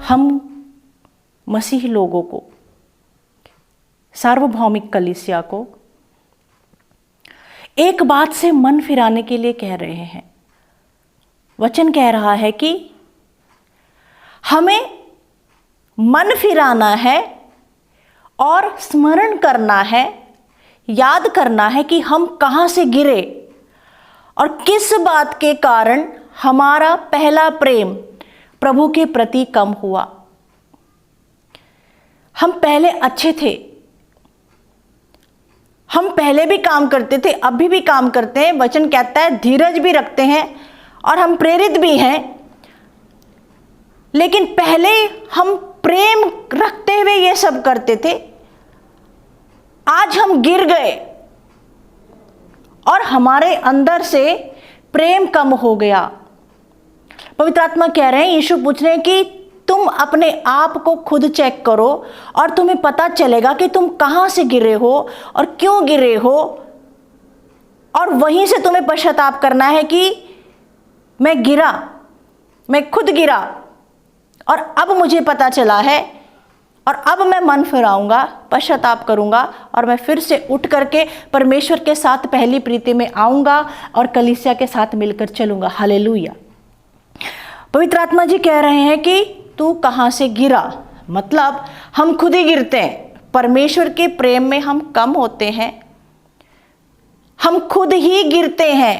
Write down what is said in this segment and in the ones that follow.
हम मसीह लोगों को, सार्वभौमिक कलीसिया को एक बात से मन फिराने के लिए कह रहे हैं। वचन कह रहा है कि हमें मन फिराना है और स्मरण करना है, याद करना है कि हम कहाँ से गिरे और किस बात के कारण हमारा पहला प्रेम प्रभु के प्रति कम हुआ। हम पहले अच्छे थे, हम पहले भी काम करते थे, अभी भी काम करते हैं। वचन कहता है धीरज भी रखते हैं और हम प्रेरित भी हैं। लेकिन पहले हम प्रेम रखते हुए ये सब करते थे, आज हम गिर गए और हमारे अंदर से प्रेम कम हो गया। पवित्र आत्मा कह रहे हैं, यीशु पूछ रहे हैं कि तुम अपने आप को खुद चेक करो और तुम्हें पता चलेगा कि तुम कहां से गिरे हो और क्यों गिरे हो, और वहीं से तुम्हें पश्चाताप करना है कि मैं गिरा, मैं खुद गिरा और अब मुझे पता चला है और अब मैं मन फिराऊंगा, पश्चाताप करूंगा और मैं फिर से उठ करके परमेश्वर के साथ पहली प्रीति में आऊंगा और कलीसिया के साथ मिलकर चलूंगा। हालेलुया। पवित्र आत्मा जी कह रहे हैं कि तू कहां से गिरा, मतलब हम खुद ही गिरते हैं। परमेश्वर के प्रेम में हम कम होते हैं, हम खुद ही गिरते हैं।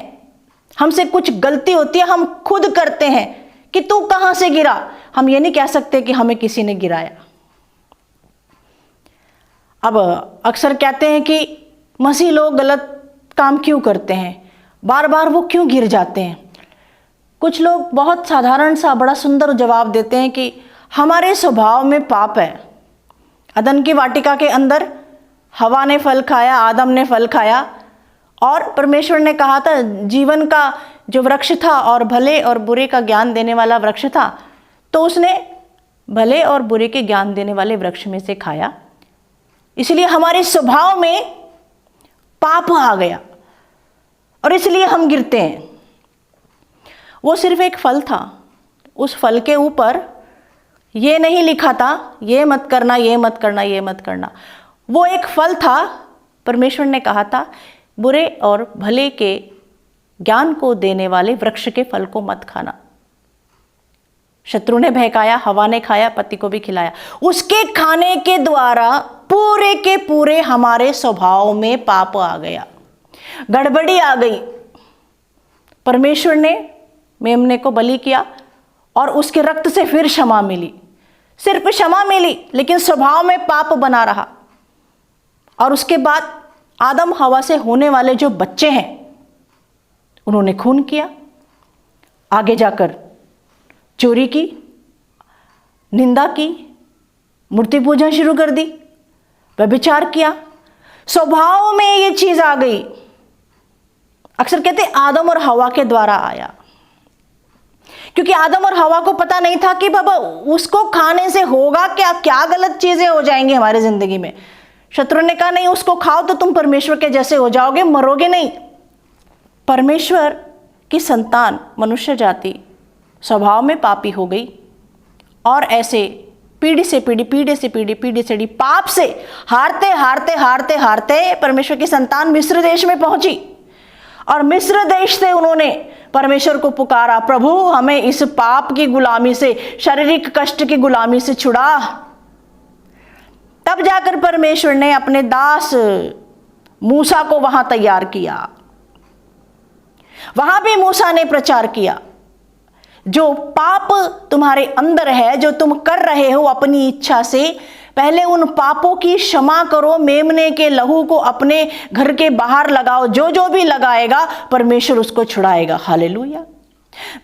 हमसे कुछ गलती होती है, हम खुद करते हैं कि तू कहां से गिरा। हम ये नहीं कह सकते कि हमें किसी ने गिराया। अब अक्सर कहते हैं कि मसीह लोग गलत काम क्यों करते हैं, बार बार वो क्यों गिर जाते हैं। कुछ लोग बहुत साधारण सा बड़ा सुंदर जवाब देते हैं कि हमारे स्वभाव में पाप है। अदन की वाटिका के अंदर हवा ने फल खाया, आदम ने फल खाया और परमेश्वर ने कहा था जीवन का जो वृक्ष था और भले और बुरे का ज्ञान देने वाला वृक्ष था, तो उसने भले और बुरे के ज्ञान देने वाले वृक्ष में से खाया। इसलिए हमारे स्वभाव में पाप आ गया और इसलिए हम गिरते हैं। वो सिर्फ एक फल था, उस फल के ऊपर ये नहीं लिखा था ये मत करना, ये मत करना, ये मत करना। वो एक फल था, परमेश्वर ने कहा था बुरे और भले के ज्ञान को देने वाले वृक्ष के फल को मत खाना। शत्रु ने बहकाया, हवा ने खाया, पति को भी खिलाया। उसके खाने के द्वारा पूरे के पूरे हमारे स्वभाव में पाप आ गया, गड़बड़ी आ गई। परमेश्वर ने मेमने को बलि किया और उसके रक्त से फिर क्षमा मिली। सिर्फ क्षमा मिली लेकिन स्वभाव में पाप बना रहा। और उसके बाद आदम हवा से होने वाले जो बच्चे हैं उन्होंने खून किया, आगे जाकर चोरी की, निंदा की, मूर्ति पूजा शुरू कर दी, व्यभिचार किया। स्वभाव में ये चीज आ गई। अक्सर कहते आदम और हवा के द्वारा आया, क्योंकि आदम और हवा को पता नहीं था कि बाबा उसको खाने से होगा क्या, क्या गलत चीजें हो जाएंगी हमारी जिंदगी में। शत्रु ने कहा नहीं उसको खाओ तो तुम परमेश्वर के जैसे हो जाओगे, मरोगे नहीं। परमेश्वर की संतान मनुष्य जाति स्वभाव में पापी हो गई और ऐसे पीढ़ी से पीढ़ी, पीढ़ी से पीढ़ी, पीढ़ी से पीढ़ी पाप से हारते हारते हारते हारते परमेश्वर की संतान मिस्र देश में पहुंची। और मिस्र देश से उन्होंने परमेश्वर को पुकारा, प्रभु हमें इस पाप की गुलामी से, शारीरिक कष्ट की गुलामी से छुड़ा। तब जाकर परमेश्वर ने अपने दास मूसा को वहां तैयार किया। वहां भी मूसा ने प्रचार किया, जो पाप तुम्हारे अंदर है, जो तुम कर रहे हो अपनी इच्छा से, पहले उन पापों की क्षमा करो, मेमने के लहू को अपने घर के बाहर लगाओ। जो जो भी लगाएगा परमेश्वर उसको छुड़ाएगा। हालेलुया।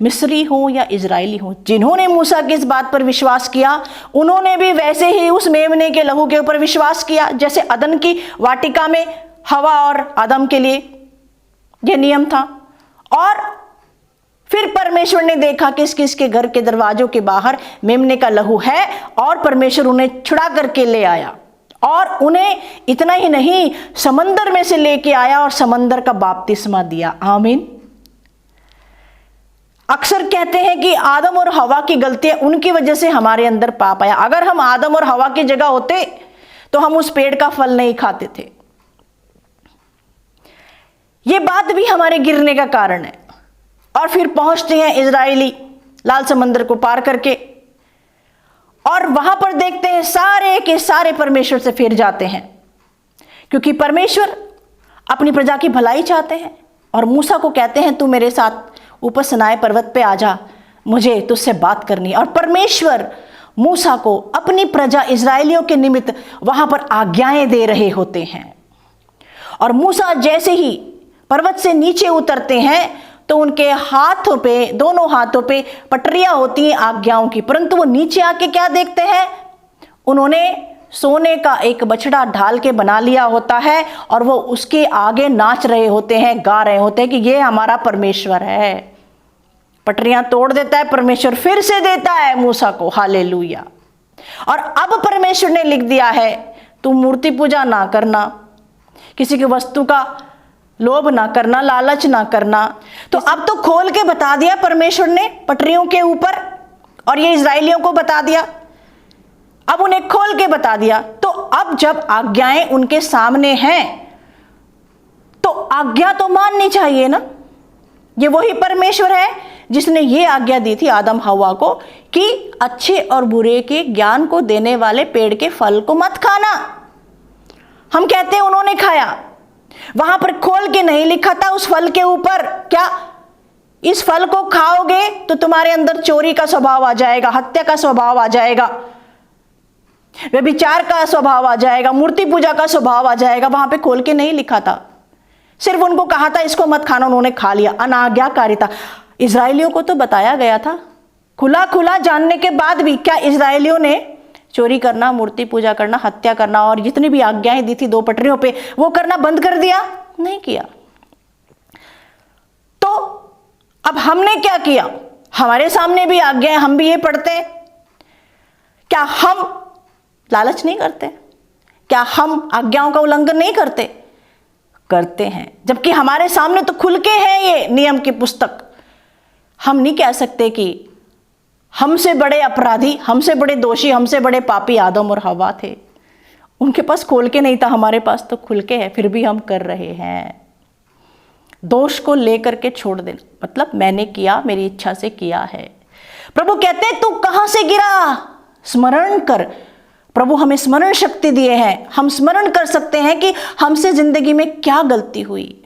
मिस्री हो या इजरायली हो, जिन्होंने मूसा की इस बात पर विश्वास किया उन्होंने भी वैसे ही उस मेमने के लहू के ऊपर विश्वास किया, जैसे अदन की वाटिका में हवा और आदम के लिए यह नियम था। और फिर परमेश्वर ने देखा किस किस के घर के दरवाजों के बाहर मेमने का लहू है और परमेश्वर उन्हें छुड़ा करके ले आया। और उन्हें इतना ही नहीं, समंदर में से लेके आया और समंदर का बपतिस्मा दिया। आमीन। अक्सर कहते हैं कि आदम और हवा की गलतियां, उनकी वजह से हमारे अंदर पाप आया। अगर हम आदम और हवा की जगह होते तो हम उस पेड़ का फल नहीं खाते थे। यह बात भी हमारे गिरने का कारण है। और फिर पहुंचते हैं इजरायली लाल समंदर को पार करके, और वहां पर देखते हैं सारे के सारे परमेश्वर से फिर जाते हैं, क्योंकि परमेश्वर अपनी प्रजा की भलाई चाहते हैं। और मूसा को कहते हैं तू मेरे साथ ऊपर सिनाई पर्वत पे आ जा, मुझे तुझसे बात करनी है। और परमेश्वर मूसा को अपनी प्रजा इजरायलियों के निमित्त वहां पर आज्ञाएं दे रहे होते हैं। और मूसा जैसे ही पर्वत से नीचे उतरते हैं तो उनके हाथों पे, दोनों हाथों पे पटरियां होती हैं आज्ञाओं की। परंतु वो नीचे आके क्या देखते हैं? उन्होंने सोने का एक बछड़ा ढाल के बना लिया होता है और वो उसके आगे नाच रहे होते हैं, गा रहे होते हैं कि ये हमारा परमेश्वर है। पटरियां तोड़ देता है परमेश्वर, फिर से देता है मूसा को, हालेलुया। और अब परमेश्वर ने लिख दिया है तू मूर्ति पूजा ना करना, किसी की वस्तु का लोभ ना करना, लालच ना करना। तो अब तो खोल के बता दिया परमेश्वर ने पटरियों के ऊपर, और ये इजरायलियों को बता दिया। अब उन्हें खोल के बता दिया। तो अब जब आज्ञाएं उनके सामने हैं तो आज्ञा तो माननी चाहिए ना। ये वही परमेश्वर है जिसने ये आज्ञा दी थी आदम हवा को कि अच्छे और बुरे के ज्ञान को देने वाले पेड़ के फल को मत खाना। हम कहते हैं उन्होंने खाया, वहां पर खोल के नहीं लिखा था उस फल के ऊपर क्या इस फल को खाओगे तो तुम्हारे अंदर चोरी का स्वभाव आ जाएगा, हत्या का स्वभाव आ जाएगा, व्यभिचार का स्वभाव आ जाएगा, मूर्ति पूजा का स्वभाव आ जाएगा। वहां पे खोल के नहीं लिखा था, सिर्फ उनको कहा था इसको मत खाना, उन्होंने खा लिया। अनाज्ञाकारिता। इजरायलियों को तो बताया गया था, खुला खुला जानने के बाद भी क्या इजरायलियों ने चोरी करना, मूर्ति पूजा करना, हत्या करना और जितनी भी आज्ञाएं दी थी 2 पटरियों पे वो करना बंद कर दिया? नहीं किया। तो अब हमने क्या किया? हमारे सामने भी आज्ञाएं, हम भी ये पढ़ते हैं। क्या हम लालच नहीं करते? क्या हम आज्ञाओं का उल्लंघन नहीं करते? करते हैं, जबकि हमारे सामने तो खुल के है ये नियम की पुस्तक। हम नहीं कह सकते कि हमसे बड़े अपराधी, हमसे बड़े दोषी, हमसे बड़े पापी आदम और हवा थे। उनके पास खोल के नहीं था, हमारे पास तो खुल के है, फिर भी हम कर रहे हैं। दोष को लेकर के छोड़ देना मतलब मैंने किया, मेरी इच्छा से किया है। प्रभु कहते तू कहां से गिरा? स्मरण कर। प्रभु हमें स्मरण शक्ति दिए हैं, हम स्मरण कर सकते हैं कि हमसे जिंदगी में क्या गलती हुई।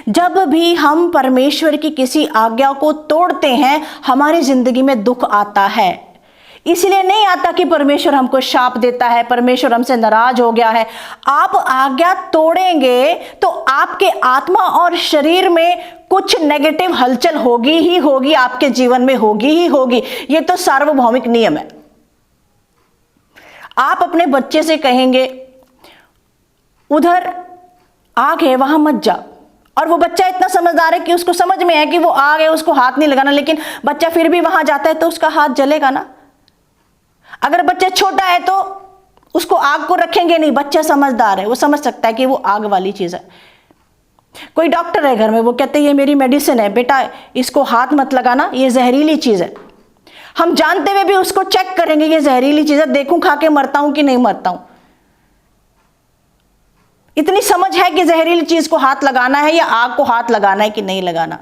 जब भी हम परमेश्वर की किसी आज्ञा को तोड़ते हैं हमारी जिंदगी में दुख आता है। इसलिए नहीं आता कि परमेश्वर हमको शाप देता है, परमेश्वर हमसे नाराज हो गया है। आप आज्ञा तोड़ेंगे तो आपके आत्मा और शरीर में कुछ नेगेटिव हलचल होगी ही होगी, आपके जीवन में होगी ही होगी। यह तो सार्वभौमिक नियम है। आप अपने बच्चे से कहेंगे उधर आग है वहां मत जा, और वो बच्चा इतना समझदार है कि उसको समझ में है कि वो आग है, उसको हाथ नहीं लगाना, लेकिन बच्चा फिर भी वहां जाता है तो उसका हाथ जलेगा ना। अगर बच्चा छोटा है तो उसको आग को रखेंगे नहीं, बच्चा समझदार है, वो समझ सकता है कि वो आग वाली चीज है। कोई डॉक्टर है घर में, वो कहते हैं ये मेरी मेडिसिन है बेटा, इसको हाथ मत लगाना, ये जहरीली चीज है। हम जानते हुए भी उसको चेक करेंगे ये जहरीली चीज है, देखूं खा के मरता हूं कि नहीं मरता हूं। इतनी समझ है कि जहरीली चीज को हाथ लगाना है या आग को हाथ लगाना है कि नहीं लगाना।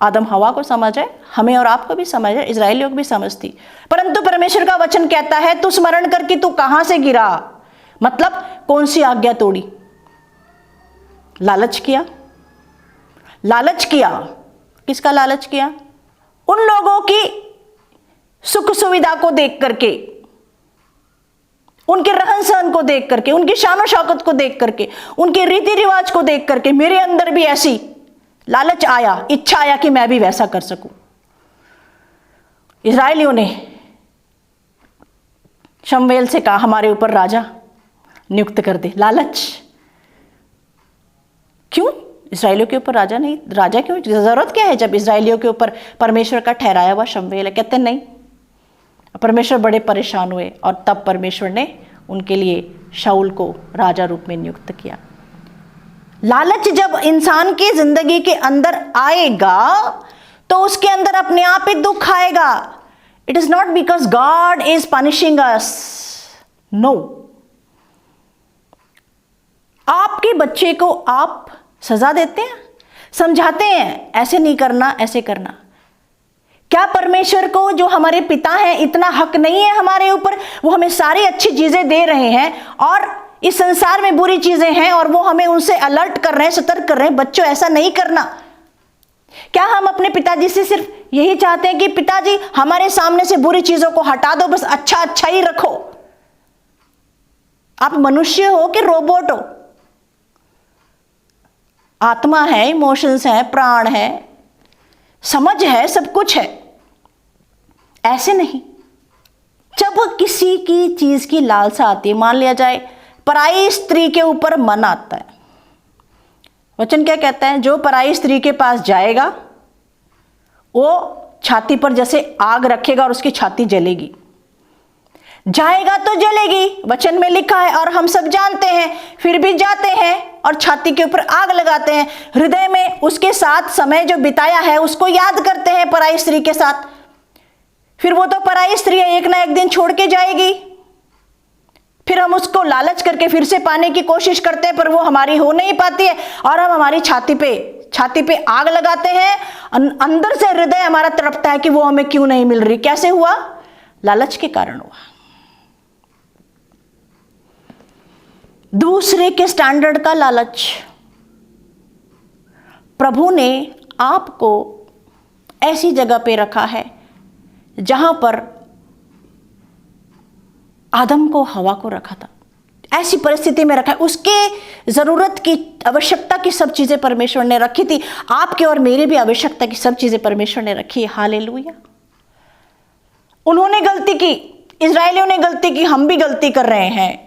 आदम हवा को समझ है, हमें और आपको भी समझ है, इजरायलियों को भी समझ थी। परंतु परमेश्वर का वचन कहता है तू स्मरण कर कि तू कहां से गिरा। मतलब कौन सी आज्ञा तोड़ी? लालच किया। लालच किया। किसका लालच किया? उन लोगों की सुख सुविधा को देख करके, उनके रहन सहन को देख करके, उनकी शान शौकत को देख करके, उनके रीति रिवाज को देख करके मेरे अंदर भी ऐसी लालच आया, इच्छा आया कि मैं भी वैसा कर सकूं। इजरायलियों ने शमूएल से कहा हमारे ऊपर राजा नियुक्त कर दे। लालच। क्यों इजरायलियों के ऊपर राजा नहीं? राजा क्यों? जरूरत क्या है जब इजरायलियों के ऊपर परमेश्वर का ठहराया हुआ शमूएल है। कहते नहीं। परमेश्वर बड़े परेशान हुए और तब परमेश्वर ने उनके लिए शाऊल को राजा रूप में नियुक्त किया। लालच जब इंसान की जिंदगी के अंदर आएगा तो उसके अंदर अपने आप ही दुख आएगा। It is not because God is punishing us, no. आपके बच्चे को आप सजा देते हैं, समझाते हैं ऐसे नहीं करना, ऐसे करना। क्या परमेश्वर को, जो हमारे पिता हैं, इतना हक नहीं है हमारे ऊपर? वो हमें सारी अच्छी चीजें दे रहे हैं और इस संसार में बुरी चीजें हैं और वो हमें उनसे अलर्ट कर रहे हैं, सतर्क कर रहे हैं, बच्चों ऐसा नहीं करना। क्या हम अपने पिताजी से सिर्फ यही चाहते हैं कि पिताजी हमारे सामने से बुरी चीजों को हटा दो, बस अच्छा अच्छा ही रखो? आप मनुष्य हो कि रोबोट हो? आत्मा है, इमोशंस है, प्राण है, समझ है, सब कुछ है। ऐसे नहीं। जब किसी की चीज की लालसा आती है, मान लिया जाए पराई स्त्री के ऊपर मन आता है, वचन क्या कहता है? जो पराई स्त्री के पास जाएगा वो छाती पर जैसे आग रखेगा और उसकी छाती जलेगी। जाएगा तो जलेगी, वचन में लिखा है और हम सब जानते हैं, फिर भी जाते हैं और छाती के ऊपर आग लगाते हैं। हृदय में उसके साथ समय जो बिताया है उसको याद करते हैं पराई स्त्री के साथ। फिर वो तो पराई स्त्री है, एक ना एक दिन छोड़ के जाएगी। फिर हम उसको लालच करके फिर से पाने की कोशिश करते हैं, पर वो हमारी हो नहीं पाती है और हम हमारी छाती पे आग लगाते हैं। अंदर से हृदय हमारा तड़पता है कि वो हमें क्यों नहीं मिल रही। कैसे हुआ? लालच के कारण हुआ। दूसरे के स्टैंडर्ड का लालच। प्रभु ने आपको ऐसी जगह पे रखा है जहां पर आदम को, हवा को रखा था, ऐसी परिस्थिति में रखा है। उसके जरूरत की, आवश्यकता की सब चीजें परमेश्वर ने रखी थी। आपके और मेरी भी आवश्यकता की सब चीजें परमेश्वर ने रखी है। हालेलुया। उन्होंने गलती की, इजरायलियों ने गलती की, हम भी गलती कर रहे हैं।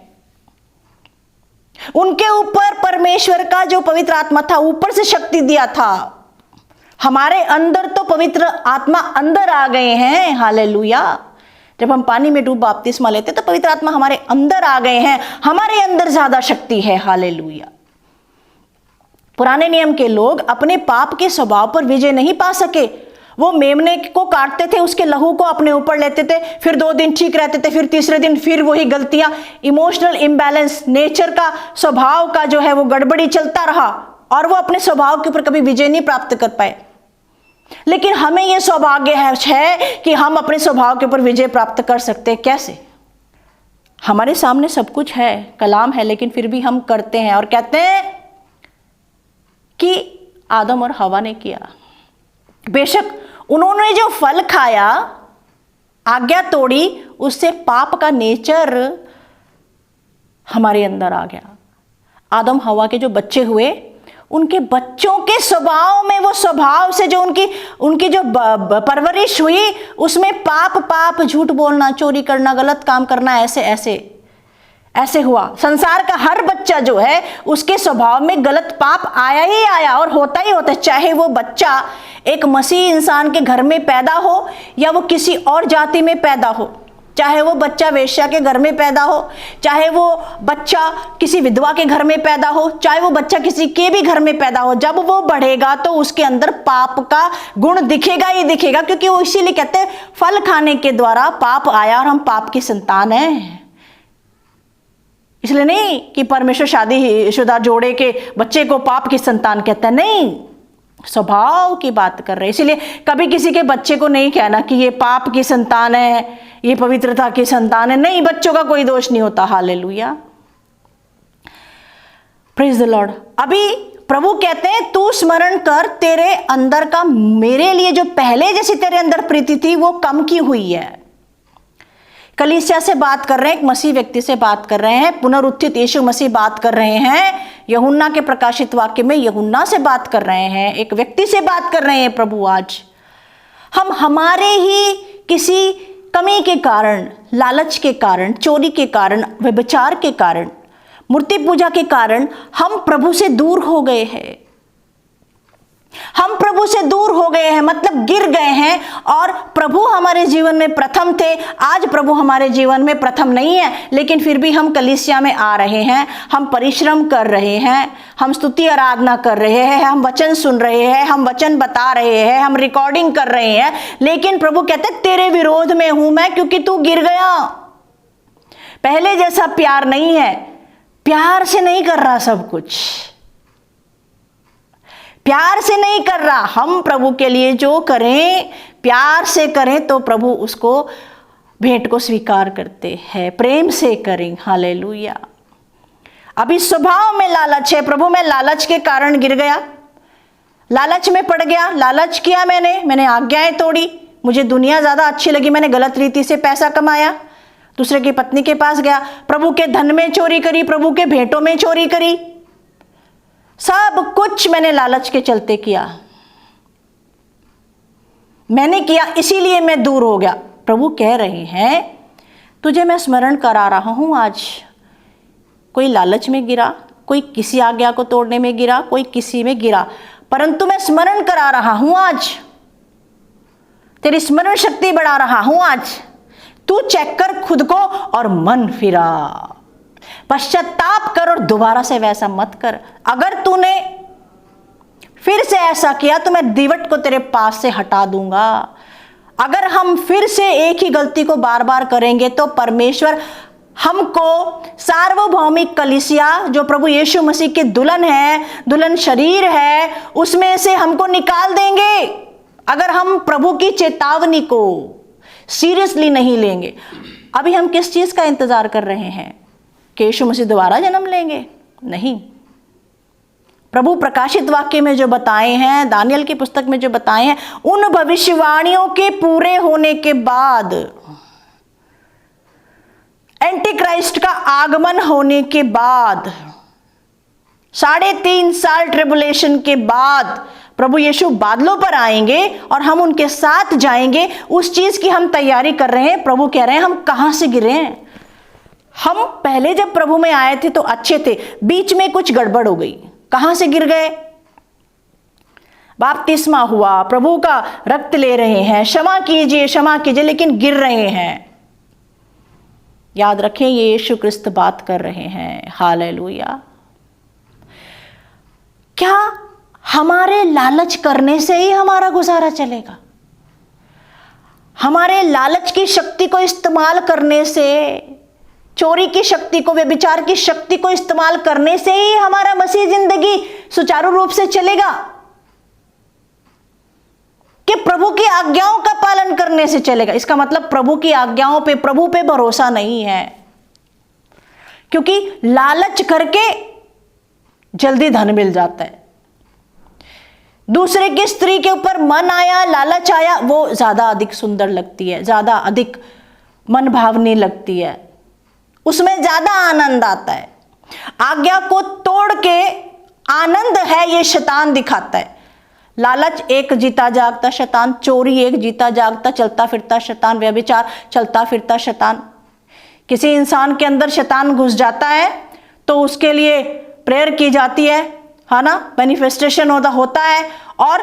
उनके ऊपर परमेश्वर का जो पवित्र आत्मा था, ऊपर से शक्ति दिया था। हमारे अंदर तो पवित्र आत्मा अंदर आ गए हैं। हालेलुया। जब हम पानी में डूब बपतिस्मा लेते तो पवित्र आत्मा हमारे अंदर आ गए हैं। हमारे अंदर ज्यादा शक्ति है। हालेलुया। पुराने नियम के लोग अपने पाप के स्वभाव पर विजय नहीं पा सके। वो मेमने को काटते थे, उसके लहू को अपने ऊपर लेते थे, फिर 2 दिन ठीक रहते थे, फिर तीसरे दिन फिर वही गलतियां। इमोशनल इम्बैलेंस, नेचर का, स्वभाव का जो है वो गड़बड़ी चलता रहा और वो अपने स्वभाव के ऊपर कभी विजय नहीं प्राप्त कर पाए। लेकिन हमें यह सौभाग्य है कि हम अपने स्वभाव के ऊपर विजय प्राप्त कर सकते हैं। कैसे? हमारे सामने सब कुछ है, कलाम है, लेकिन फिर भी हम करते हैं और कहते हैं कि आदम और हवा ने किया। बेशक उन्होंने जो फल खाया, आज्ञा तोड़ी, उससे पाप का नेचर हमारे अंदर आ गया। आदम हवा के जो बच्चे हुए, उनके बच्चों के स्वभाव में, वो स्वभाव से जो उनकी जो परवरिश हुई, उसमें पाप, झूठ बोलना, चोरी करना, गलत काम करना, ऐसे हुआ। संसार का हर बच्चा जो है उसके स्वभाव में गलत पाप आया ही आया और होता ही होता है। चाहे वो बच्चा एक मसीह इंसान के घर में पैदा हो या वो किसी और जाति में पैदा हो, चाहे वो बच्चा वेश्या के घर में पैदा हो, चाहे वो बच्चा किसी विधवा के घर में पैदा हो, चाहे वो बच्चा किसी के भी घर में पैदा हो, जब वो बढ़ेगा तो उसके अंदर पाप का गुण दिखेगा ही दिखेगा। क्योंकि वो इसीलिए कहते हैं फल खाने के द्वारा पाप आया और हम पाप की संतान हैं। इसलिए नहीं कि परमेश्वर शादीशुदा जोड़े के बच्चे को पाप की संतान कहता है, नहीं, स्वभाव की बात कर रहे हैं। इसलिए कभी किसी के बच्चे को नहीं कहना कि ये पाप की संतान है, ये पवित्रता की संतान है। नहीं, बच्चों का कोई दोष नहीं होता। Hallelujah, praise the Lord. अभी प्रभु कहते हैं तू स्मरण कर, तेरे अंदर का मेरे लिए जो पहले जैसी तेरे अंदर प्रीति थी वो कम की हुई है। कलीसिया से बात कर रहे हैं, एक मसीह व्यक्ति से बात कर रहे हैं, पुनरुत्थित यीशु मसीह बात कर रहे हैं। यूहन्ना के प्रकाशित वाक्य में यूहन्ना से बात कर रहे हैं, एक व्यक्ति से बात कर रहे हैं प्रभु। आज हम हमारे ही किसी कमी के कारण, लालच के कारण, चोरी के कारण, व्यभिचार के कारण, मूर्ति पूजा के कारण हम प्रभु से दूर हो गए हैं। हम प्रभु से दूर हो गए हैं, मतलब गिर गए हैं, और प्रभु हमारे जीवन में प्रथम थे। आज प्रभु हमारे जीवन में प्रथम नहीं है, लेकिन फिर भी हम कलीसिया में आ रहे हैं, हम परिश्रम कर रहे हैं, हम स्तुति आराधना कर रहे हैं, हम वचन सुन रहे हैं, हम वचन बता रहे हैं, हम रिकॉर्डिंग कर रहे हैं, लेकिन प्रभु कहते हैं तेरे विरोध में हूं मैं, क्योंकि तू गिर गया। पहले जैसा प्यार नहीं है, प्यार से नहीं कर रहा, सब कुछ प्यार से नहीं कर रहा। हम प्रभु के लिए जो करें प्यार से करें तो प्रभु उसको भेंट को स्वीकार करते हैं, प्रेम से करें। हालेलुया। अभी स्वभाव में लालच है, प्रभु मैं लालच के कारण गिर गया, लालच में पड़ गया, लालच किया मैंने आज्ञाएं तोड़ी, मुझे दुनिया ज्यादा अच्छी लगी, मैंने गलत रीति से पैसा कमाया, दूसरे की पत्नी के पास गया, प्रभु के धन में चोरी करी, प्रभु के भेंटों में चोरी करी, सब कुछ मैंने लालच के चलते किया, मैंने किया, इसीलिए मैं दूर हो गया। प्रभु कह रहे हैं तुझे मैं स्मरण करा रहा हूं आज। कोई लालच में गिरा, कोई किसी आज्ञा को तोड़ने में गिरा, कोई किसी में गिरा, परंतु मैं स्मरण करा रहा हूं आज, तेरी स्मरण शक्ति बढ़ा रहा हूं आज। तू चेक कर खुद को और मन फिरा, पश्चाताप कर और दोबारा से वैसा मत कर। अगर तूने फिर से ऐसा किया तो मैं दीवट को तेरे पास से हटा दूंगा। अगर हम फिर से एक ही गलती को बार बार करेंगे तो परमेश्वर हमको सार्वभौमिक कलीसिया जो प्रभु यीशु मसीह की दुल्हन है, दुल्हन शरीर है, उसमें से हमको निकाल देंगे अगर हम प्रभु की चेतावनी को सीरियसली नहीं लेंगे। अभी हम किस चीज का इंतजार कर रहे हैं कि यीशु मसीह दोबारा जन्म लेंगे? नहीं। प्रभु प्रकाशित वाक्य में जो बताए हैं, दानियल की पुस्तक में जो बताए हैं, उन भविष्यवाणियों के पूरे होने के बाद, एंटी क्राइस्ट का आगमन होने के बाद, 3.5 साल ट्रिबुलेशन के बाद प्रभु यीशु बादलों पर आएंगे और हम उनके साथ जाएंगे। उस चीज की हम तैयारी कर रहे हैं। प्रभु कह रहे हैं हम कहां से गिरे हैं? हम पहले जब प्रभु में आए थे तो अच्छे थे, बीच में कुछ गड़बड़ हो गई। कहां से गिर गए? बपतिस्मा हुआ, प्रभु का रक्त ले रहे हैं, क्षमा कीजिए, लेकिन गिर रहे हैं। याद रखें ये यीशु क्रिस्त बात कर रहे हैं। हालेलुया। क्या हमारे लालच करने से ही हमारा गुजारा चलेगा? हमारे लालच की शक्ति को इस्तेमाल करने से, चोरी की शक्ति को, व्यभिचार की शक्ति को इस्तेमाल करने से ही हमारा मसीह जिंदगी सुचारू रूप से चलेगा? कि प्रभु की आज्ञाओं का पालन करने से चलेगा? इसका मतलब प्रभु की आज्ञाओं पे, प्रभु पे भरोसा नहीं है, क्योंकि लालच करके जल्दी धन मिल जाता है। दूसरे की स्त्री के ऊपर मन आया, लालच आया, वो ज्यादा अधिक सुंदर लगती है, ज्यादा अधिक मन भावनी लगती है, उसमें ज्यादा आनंद आता है। आज्ञा को तोड़ के आनंद है ये शैतान दिखाता है। लालच एक जीता जागता शैतान, चोरी एक जीता जागता चलता फिरता शैतान, व्यभिचार चलता फिरता शैतान। किसी इंसान के अंदर शैतान घुस जाता है तो उसके लिए प्रेयर की जाती है ना, मैनिफेस्टेशन होता है, और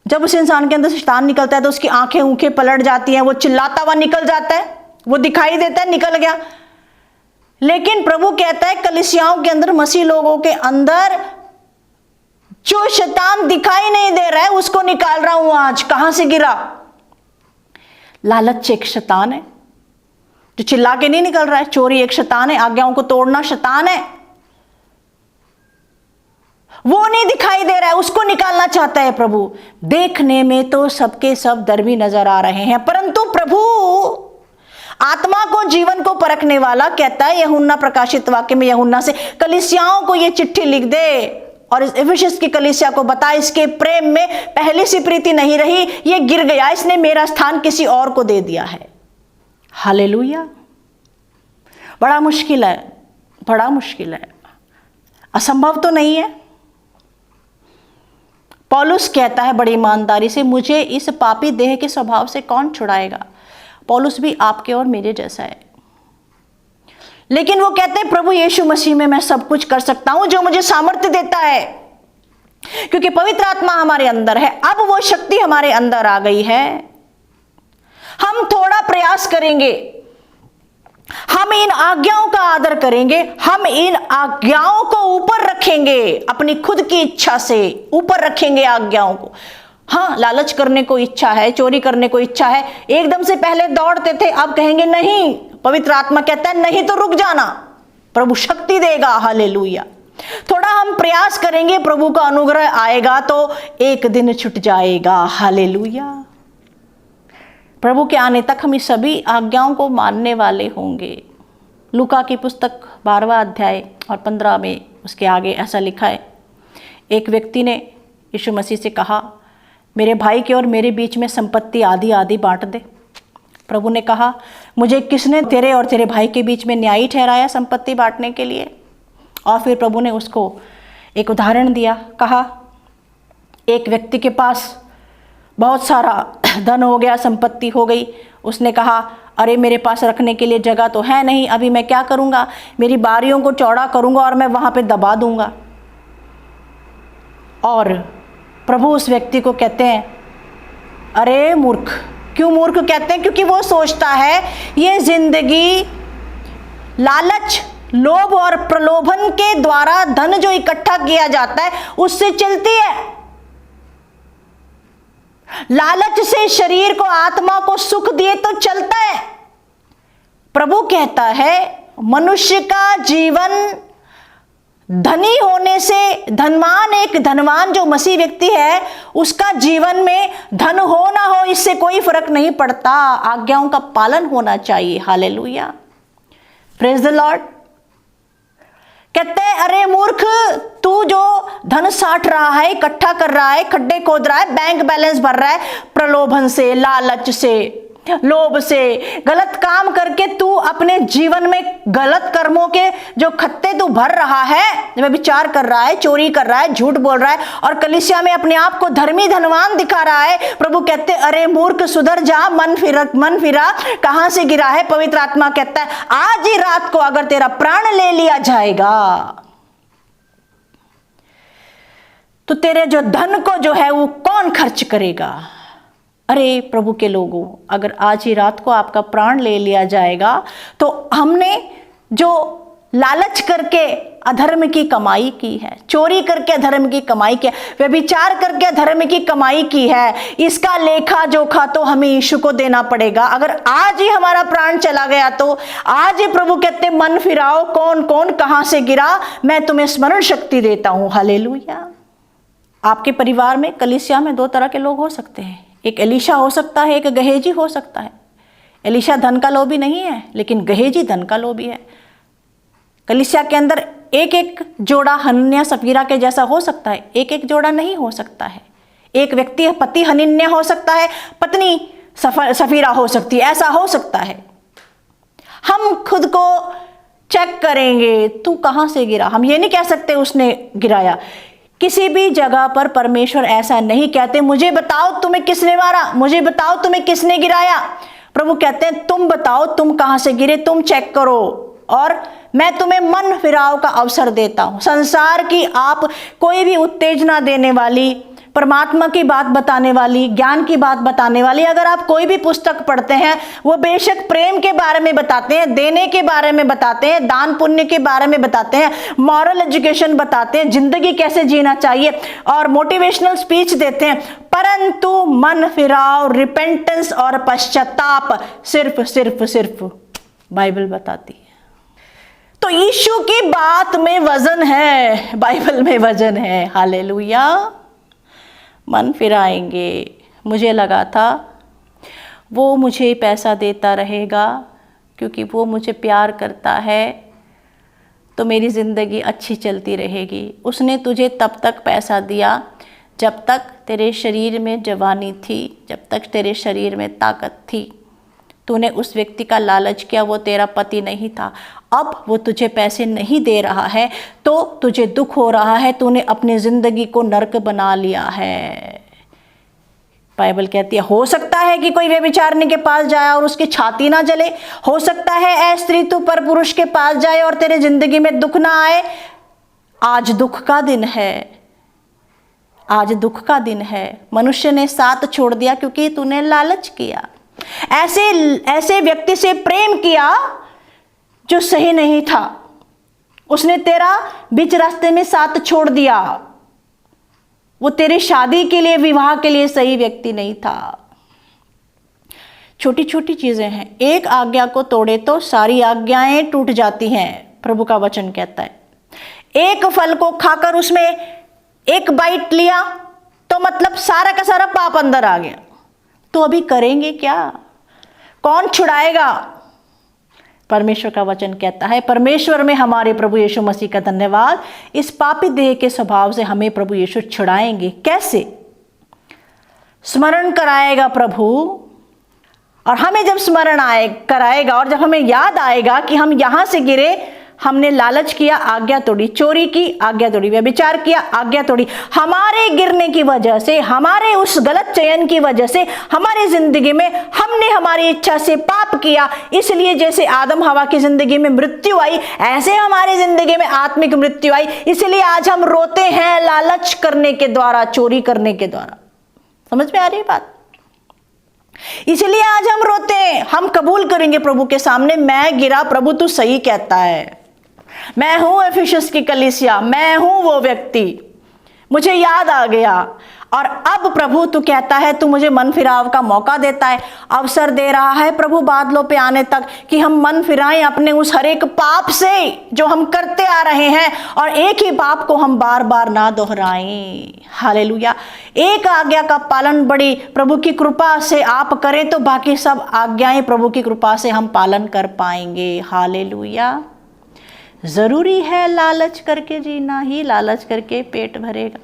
जब उस इंसान के अंदर शैतान निकलता है तो उसकी आंखें ऊँखें पलट जाती हैं, वो चिल्लाता हुआ निकल जाता है, वो दिखाई देता है निकल गया। लेकिन प्रभु कहता है कलीसियाओं के अंदर, मसीह लोगों के अंदर जो शैतान दिखाई नहीं दे रहा है उसको निकाल रहा हूं आज। कहां से गिरा? लालच एक शैतान है जो चिल्ला के नहीं निकल रहा है, चोरी एक शैतान है, आज्ञाओं को तोड़ना शैतान है, वो नहीं दिखाई दे रहा है, उसको निकालना चाहता है प्रभु। देखने में तो सबके सब धर्मी नजर आ रहे हैं, परंतु प्रभु आत्मा को, जीवन को परखने वाला कहता है यूहन्ना प्रकाशित वाक्य में, यूहन्ना से कलीसियाओं को ये चिट्ठी लिख दे और इस इफिसस की कलीसिया को बता, इसके प्रेम में पहली सी प्रीति नहीं रही, ये गिर गया, इसने मेरा स्थान किसी और को दे दिया है। हालेलुया। बड़ा मुश्किल है, बड़ा मुश्किल है, असंभव तो नहीं है। पौलुस कहता है बड़ी ईमानदारी से, मुझे इस पापी देह के स्वभाव से कौन छुड़ाएगा? पौलुस भी आपके और मेरे जैसा है, लेकिन वो कहते हैं प्रभु यीशु मसीह में मैं सब कुछ कर सकता हूं जो मुझे सामर्थ्य देता है। क्योंकि पवित्र आत्मा हमारे अंदर है। अब वो शक्ति हमारे अंदर आ गई है। हम थोड़ा प्रयास करेंगे, हम इन आज्ञाओं का आदर करेंगे, हम इन आज्ञाओं को ऊपर रखेंगे, अपनी खुद की इच्छा से ऊपर रखेंगे आज्ञाओं को। हाँ, लालच करने को इच्छा है, चोरी करने को इच्छा है, एकदम से पहले दौड़ते थे, अब कहेंगे नहीं। पवित्र आत्मा कहता है नहीं तो रुक जाना, प्रभु शक्ति देगा। हालेलुया। थोड़ा हम प्रयास करेंगे, प्रभु का अनुग्रह आएगा तो एक दिन छूट जाएगा। हालेलुया। प्रभु के आने तक हम इस सभी आज्ञाओं को मानने वाले होंगे। लूका की पुस्तक 12वां अध्याय और 15 में उसके आगे ऐसा लिखा है, एक व्यक्ति ने यीशु मसीह से कहा, मेरे भाई के और मेरे बीच में संपत्ति आधी आधी बांट दे। प्रभु ने कहा, मुझे किसने तेरे और तेरे भाई के बीच में न्यायी ठहराया संपत्ति बांटने के लिए? और फिर प्रभु ने उसको एक उदाहरण दिया, कहा एक व्यक्ति के पास बहुत सारा धन हो गया, संपत्ति हो गई। उसने कहा, अरे मेरे पास रखने के लिए जगह तो है नहीं, अभी मैं क्या करूँगा, मेरी बारियों को चौड़ा करूँगा और मैं वहाँ पे दबा दूँगा। और प्रभु उस व्यक्ति को कहते हैं, अरे मूर्ख। क्यों मूर्ख कहते हैं? क्योंकि वो सोचता है ये जिंदगी लालच, लोभ और प्रलोभन के द्वारा धन जो इकट्ठा किया जाता है उससे चलती है। लालच से शरीर को, आत्मा को सुख दिए तो चलता है। प्रभु कहता है मनुष्य का जीवन धनी होने से, धनवान, एक धनवान जो मसीह व्यक्ति है उसका जीवन में धन हो ना हो इससे कोई फर्क नहीं पड़ता, आज्ञाओं का पालन होना चाहिए। Hallelujah, praise the Lord. कहते हैं अरे मूर्ख, तू जो धन साठ रहा है, इकट्ठा कर रहा है, खड्डे खोद रहा है, बैंक बैलेंस भर रहा है, प्रलोभन से, लालच से, लोभ से, गलत काम करके तू अपने जीवन में गलत कर्मों के जो खत्ते तू भर रहा है, व्यभिचार कर रहा है, चोरी कर रहा है, झूठ बोल रहा है और कलीसिया में अपने आप को धर्मी धनवान दिखा रहा है। प्रभु कहते अरे मूर्ख, सुधर जा, मन फिरा, कहां से गिरा है? पवित्र आत्मा कहता है आज ही रात को अगर तेरा प्राण ले लिया जाएगा तो तेरे जो धन को जो है वो कौन खर्च करेगा? अरे प्रभु के लोगों, अगर आज ही रात को आपका प्राण ले लिया जाएगा तो हमने जो लालच करके अधर्म की कमाई की है, चोरी करके अधर्म की कमाई की है, व्यभिचार करके अधर्म की कमाई की है, इसका लेखा जोखा तो हमें यीशु को देना पड़ेगा। अगर आज ही हमारा प्राण चला गया तो आज ही प्रभु कहते मन फिराओ, कौन कौन कहां से गिरा, मैं तुम्हें स्मरण शक्ति देता हूं। हालेलुया। आपके परिवार में, कलीसिया में 2 तरह के लोग हो सकते हैं, एक एलीशा हो सकता है, एक गहेजी हो सकता है। एलीशा धन का लोभी नहीं है, लेकिन गहेजी धन का लोभी है। कलीसिया के अंदर एक एक जोड़ा हनन्याह सफीरा के जैसा हो सकता है, एक एक जोड़ा नहीं हो सकता है। एक व्यक्ति पति हनन्याह हो सकता है, पत्नी सफीरा हो सकती है, ऐसा हो सकता है। हम खुद को चेक करेंगे, तू कहाँ से गिरा। हम ये नहीं कह सकते उसने गिराया। किसी भी जगह पर परमेश्वर ऐसा नहीं कहते मुझे बताओ तुम्हें किसने मारा, मुझे बताओ तुम्हें किसने गिराया। प्रभु कहते हैं तुम बताओ तुम कहां से गिरे, तुम चेक करो और मैं तुम्हें मन फिराव का अवसर देता हूं। संसार की आप कोई भी उत्तेजना देने वाली, परमात्मा की बात बताने वाली, ज्ञान की बात बताने वाली अगर आप कोई भी पुस्तक पढ़ते हैं, वो बेशक प्रेम के बारे में बताते हैं, देने के बारे में बताते हैं, दान पुण्य के बारे में बताते हैं, मॉरल एजुकेशन बताते हैं, जिंदगी कैसे जीना चाहिए और मोटिवेशनल स्पीच देते हैं, परंतु मन फिराव, रिपेंटेंस और पश्चाताप सिर्फ बाइबल बताती है। तो यीशु की बात में वजन है, बाइबल में वजन है। हालेलुया। मन फिराएंगे। मुझे लगा था वो मुझे पैसा देता रहेगा क्योंकि वो मुझे प्यार करता है तो मेरी ज़िंदगी अच्छी चलती रहेगी। उसने तुझे तब तक पैसा दिया जब तक तेरे शरीर में जवानी थी, जब तक तेरे शरीर में ताकत थी। तूने उस व्यक्ति का लालच किया, वो तेरा पति नहीं था। अब वो तुझे पैसे नहीं दे रहा है तो तुझे दुख हो रहा है, तूने अपनी ज़िंदगी को नर्क बना लिया है। बाइबल कहती है हो सकता है कि कोई व्यभिचारिणी के पास जाए और उसकी छाती ना जले, हो सकता है ऐ स्त्री तू पर पुरुष के पास जाए और तेरे ज़िंदगी में दुख ना आए। आज दुख का दिन है, आज दुख का दिन है। मनुष्य ने साथ छोड़ दिया क्योंकि तूने लालच किया, ऐसे व्यक्ति से प्रेम किया जो सही नहीं था। उसने तेरा बीच रास्ते में साथ छोड़ दिया। वो तेरी शादी के लिए, विवाह के लिए सही व्यक्ति नहीं था। छोटी छोटी चीजें हैं, एक आज्ञा को तोड़े तो सारी आज्ञाएं टूट जाती हैं, प्रभु का वचन कहता है। एक फल को खाकर उसमें एक बाइट लिया तो मतलब सारा का सारा पाप अंदर आ गया। तो अभी करेंगे क्या? कौन छुड़ाएगा? परमेश्वर का वचन कहता है, परमेश्वर में हमारे प्रभु यीशु मसीह का धन्यवाद, इस पापी देह के स्वभाव से हमें प्रभु यीशु छुड़ाएंगे। कैसे? स्मरण कराएगा प्रभु, और हमें जब स्मरण कराएगा और जब हमें याद आएगा कि हम यहां से गिरे, हमने लालच किया, आज्ञा तोड़ी, चोरी की, आज्ञा तोड़ी, व्यभिचार किया, आज्ञा तोड़ी, हमारे गिरने की वजह से, हमारे उस गलत चयन की वजह से हमारी जिंदगी में हमने हमारी इच्छा से पाप किया। इसलिए जैसे आदम हवा की जिंदगी में मृत्यु आई, ऐसे हमारी जिंदगी में आत्मिक मृत्यु आई। इसलिए आज हम रोते हैं लालच करने के द्वारा, चोरी करने के द्वारा। समझ में आ रही है बात? इसलिए आज हम रोते हैं। हम कबूल करेंगे प्रभु के सामने, मैं गिरा प्रभु तू सही कहता है, मैं हूं एफिसस की कलीसिया, मैं हूं वो व्यक्ति, मुझे याद आ गया। और अब प्रभु तू कहता है, तू मुझे मन फिराव का मौका देता है, अवसर दे रहा है प्रभु बादलों पे आने तक, कि हम मन फिराएं अपने उस हर एक पाप से जो हम करते आ रहे हैं, और एक ही पाप को हम बार बार ना दोहराएं। हालेलुया। एक आज्ञा का पालन बड़ी प्रभु की कृपा से आप करें तो बाकी सब आज्ञाएं प्रभु की कृपा से हम पालन कर पाएंगे। हालेलुया। जरूरी है लालच करके जीना ही, लालच करके पेट भरेगा।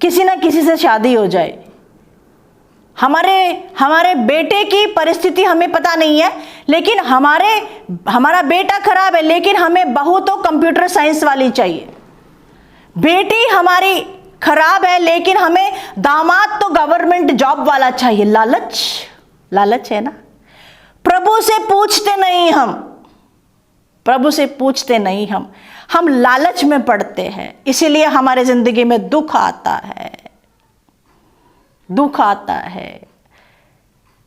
किसी ना किसी से शादी हो जाए, हमारे बेटे की परिस्थिति हमें पता नहीं है, लेकिन हमारा बेटा खराब है, लेकिन हमें बहू तो कंप्यूटर साइंस वाली चाहिए। बेटी हमारी खराब है, लेकिन हमें दामाद तो गवर्नमेंट जॉब वाला चाहिए। लालच है ना। प्रभु से पूछते नहीं हम लालच में पड़ते हैं। इसीलिए हमारे जिंदगी में दुख आता है।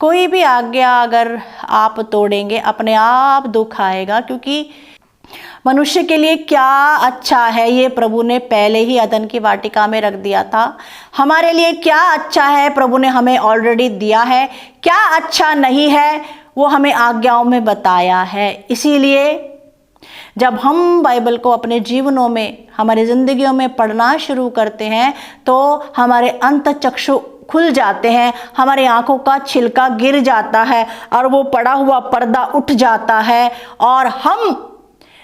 कोई भी आज्ञा अगर आप तोड़ेंगे, अपने आप दुख आएगा, क्योंकि मनुष्य के लिए क्या अच्छा है ये प्रभु ने पहले ही अदन की वाटिका में रख दिया था। हमारे लिए क्या अच्छा है प्रभु ने हमें ऑलरेडी दिया है, क्या अच्छा नहीं है वो हमें आज्ञाओं में बताया है। इसीलिए जब हम बाइबल को अपने जीवनों में, हमारी जिंदगियों में पढ़ना शुरू करते हैं तो हमारे अंतःचक्षु खुल जाते हैं, हमारी आंखों का छिलका गिर जाता है और वो पड़ा हुआ पर्दा उठ जाता है। और हम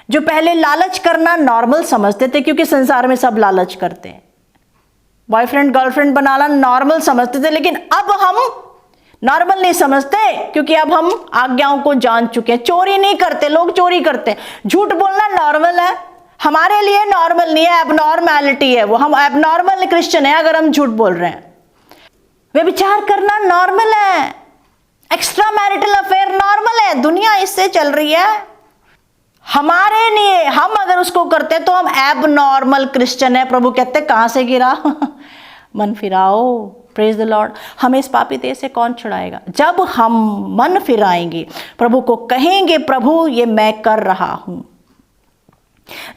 जो पहले लालच करना नॉर्मल समझते थे, क्योंकि संसार में सब लालच करते हैं, बॉयफ्रेंड गर्लफ्रेंड बनाना नॉर्मल समझते थे, लेकिन अब हम नॉर्मल नहीं समझते, क्योंकि अब हम आज्ञाओं को जान चुके हैं। चोरी नहीं करते, लोग चोरी करते हैं। झूठ बोलना नॉर्मल है, हमारे लिए नॉर्मल नहीं है, एबनॉर्मैलिटी है वो। हम एबनॉर्मल क्रिश्चियन है अगर हम झूठ बोल रहे हैं। व्यभिचार करना नॉर्मल है, एक्स्ट्रा मैरिटल अफेयर नॉर्मल है, दुनिया इससे चल रही है। हमारे लिए हम अगर उसको करते हैं तो हम एबनॉर्मल क्रिश्चियन है। प्रभु कहते कहां से गिरा? मन फिराओ। Praise the Lord. हमें इस पापी देह से कौन छुड़ाएगा? जब हम मन फिराएंगे, प्रभु को कहेंगे प्रभु ये मैं कर रहा हूं।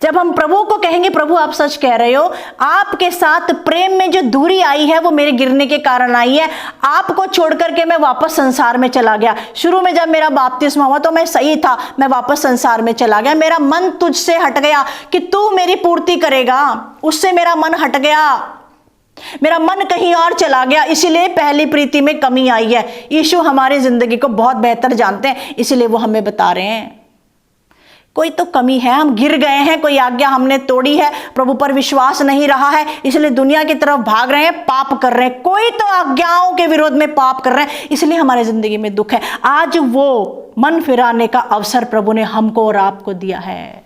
जब हम प्रभु को कहेंगे प्रभु आप सच कह रहे हो, आपके साथ प्रेम में जो दूरी आई है वो मेरे गिरने के कारण आई है। आपको छोड़ करके मैं वापस संसार में चला गया। शुरू में जब मेरा बपतिस्मा हुआ तो मैं सही था, मैं वापस संसार में चला गया। मेरा मन तुझसे हट गया कि तू मेरी पूर्ति करेगा, उससे मेरा मन हट गया, मेरा मन कहीं और चला गया। इसीलिए पहली प्रीति में कमी आई है। यीशु हमारी जिंदगी को बहुत बेहतर जानते हैं, इसीलिए वो हमें बता रहे हैं कोई तो कमी है, हम गिर गए हैं, कोई आज्ञा हमने तोड़ी है, प्रभु पर विश्वास नहीं रहा है, इसलिए दुनिया की तरफ भाग रहे हैं, पाप कर रहे हैं, कोई तो आज्ञाओं के विरोध में पाप कर रहे हैं, इसलिए हमारी जिंदगी में दुख है। आज वो मन फिराने का अवसर प्रभु ने हमको और आपको दिया है।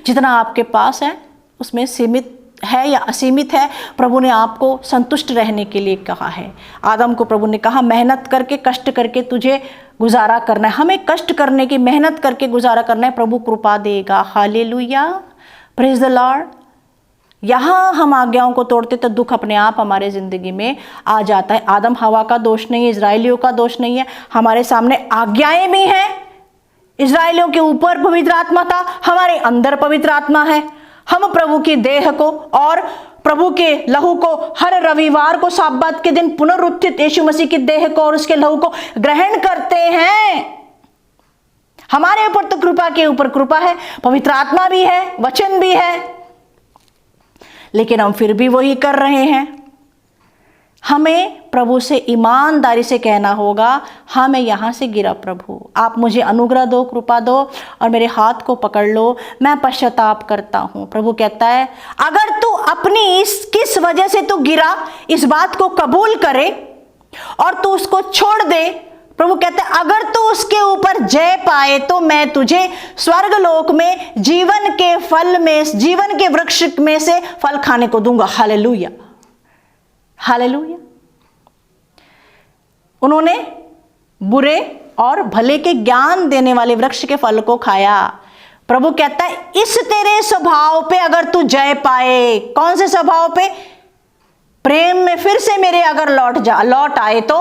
जितना आपके पास है उसमें सीमित है या असीमित है, प्रभु ने आपको संतुष्ट रहने के लिए कहा है। आदम को प्रभु ने कहा मेहनत करके, कष्ट करके तुझे गुजारा करना है। हमें कष्ट करने की, मेहनत करके गुजारा करना है, प्रभु कृपा देगा। Hallelujah, praise the Lord. यहाँ हम आज्ञाओं को तोड़ते तो दुख अपने आप हमारे ज़िंदगी में आ जाता है। आदम हवा का दोष नहीं है, इजराइलियों का दोष नहीं है, हमारे सामने आज्ञाएं भी हैं। इजराइलियों के ऊपर पवित्र आत्मा था, हमारे अंदर पवित्र आत्मा है। हम प्रभु की देह को और प्रभु के लहू को हर रविवार को सब्बात के दिन पुनरुत्थित यीशु मसीह की देह को और उसके लहू को ग्रहण करते हैं। हमारे ऊपर तो कृपा के ऊपर कृपा है, पवित्र आत्मा भी है, वचन भी है, लेकिन हम फिर भी वही कर रहे हैं। हमें प्रभु से ईमानदारी से कहना होगा, हाँ मैं यहाँ से गिरा प्रभु, आप मुझे अनुग्रह दो, कृपा दो और मेरे हाथ को पकड़ लो, मैं पश्चाताप करता हूँ। प्रभु कहता है अगर तू अपनी किस वजह से तू गिरा इस बात को कबूल करे और तू उसको छोड़ दे, प्रभु कहता है अगर तू उसके ऊपर जय पाए तो मैं तुझे स्वर्गलोक में जीवन के फल में, जीवन के वृक्ष में से फल खाने को दूंगा। Hallelujah, hallelujah. उन्होंने बुरे और भले के ज्ञान देने वाले वृक्ष के फल को खाया। प्रभु कहता है इस तेरे स्वभाव पे अगर तू जय पाए, कौन से स्वभाव पे? प्रेम में फिर से मेरे अगर लौट आए तो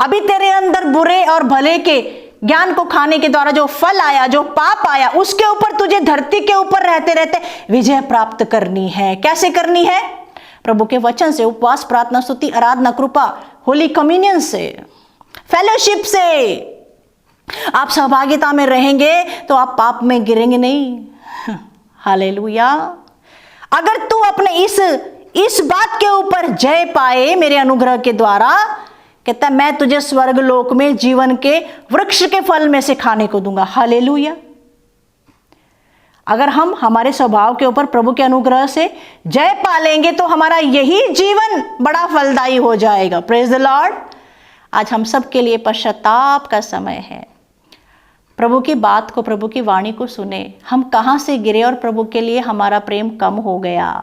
अभी तेरे अंदर बुरे और भले के ज्ञान को खाने के द्वारा जो फल आया, जो पाप आया, उसके ऊपर तुझे धरती के ऊपर रहते रहते विजय प्राप्त करनी है। कैसे करनी है? प्रभु के वचन से, उपवास, प्रार्थना, स्तुति, आराधना, कृपा, होली कम्युनियन से, फेलोशिप से। आप सहभागिता में रहेंगे तो आप पाप में गिरेंगे नहीं। हालेलुया। अगर तू अपने इस बात के ऊपर जय पाए मेरे अनुग्रह के द्वारा, कहता है मैं तुझे स्वर्ग लोक में जीवन के वृक्ष के फल में से खाने को दूंगा। हालेलुया। अगर हम हमारे स्वभाव के ऊपर प्रभु के अनुग्रह से जय पा लेंगे तो हमारा यही जीवन बड़ा फलदायी हो जाएगा। Praise the Lord. आज हम सब के लिए पश्चाताप का समय है। प्रभु की बात को, प्रभु की वाणी को सुने। हम कहाँ से गिरे और प्रभु के लिए हमारा प्रेम कम हो गया।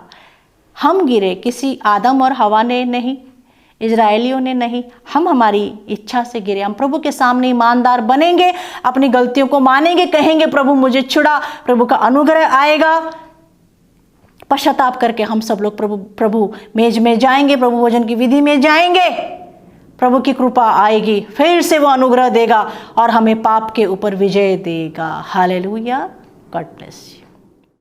हम गिरे किसी आदम और हवा ने नहीं, इजराइलियों ने नहीं, हम हमारी इच्छा से गिरे। हम प्रभु के सामने ईमानदार बनेंगे, अपनी गलतियों को मानेंगे, कहेंगे प्रभु मुझे छुड़ा, प्रभु का अनुग्रह आएगा। पश्चाताप करके हम सब लोग प्रभु मेज में जाएंगे, प्रभु भोजन की विधि में जाएंगे। प्रभु की कृपा आएगी, फिर से वो अनुग्रह देगा और हमें पाप के ऊपर विजय देगा। हालेलुया। God bless you.